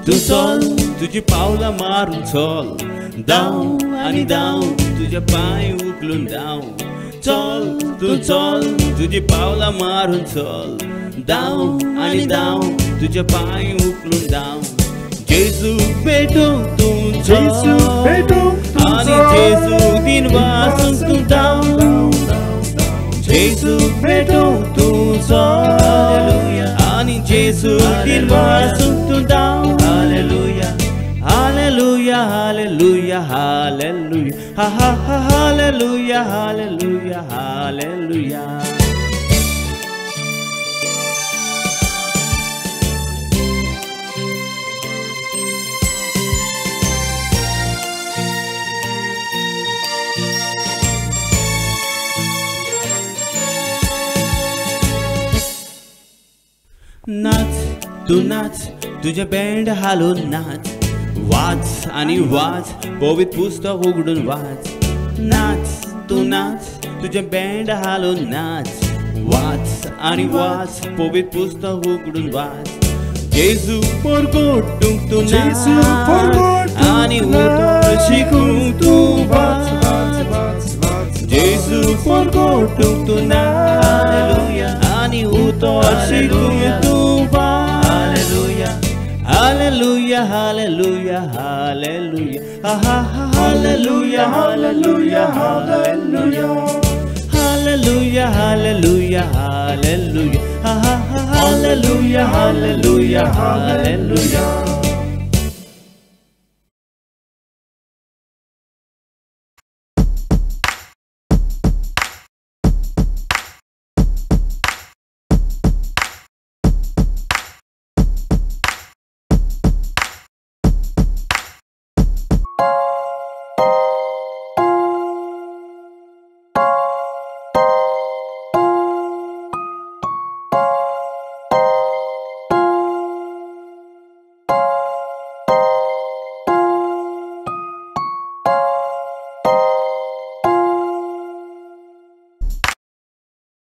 तू चल तुझी पावला मारून चल धाव आणि धाव तुझे पाय उकलून धाव चल तू चल तुझी पावला मारून चल धाव आणि धाव तुझे पाय उकलून धाव जेसू भेटू तू Jesu भेटू तू आणि जेसू दिन वासून तू धाव जेसू भेटू तू चल आणि जेसू दिन वासून तू धाव हालेलुया हालेलुया हालेलुया हालेलुया हा हा हा हालेलुया हालेलुया हालेलुया नाच तू नाच तुझे बँड हालून नाच वाच आणि वाच पवित्र पुस्तक उघडून वाच नाच तू नाच तुझे बँड हालून नाच वाच आणि वाच पवित्र पुस्तक उघडून वाच जेसू परगोटू तू Jesu नाच परगोटू आणि उतर शिकू तू वाच जेसू परगोटू तू नाच आणि उतर शिकू तू Hallelujah, hallelujah, hallelujah, ha ha ha, hallelujah, hallelujah, hallelujah, hallelujah, hallelujah, hallelujah, ha ha ha, hallelujah, hallelujah, hallelujah.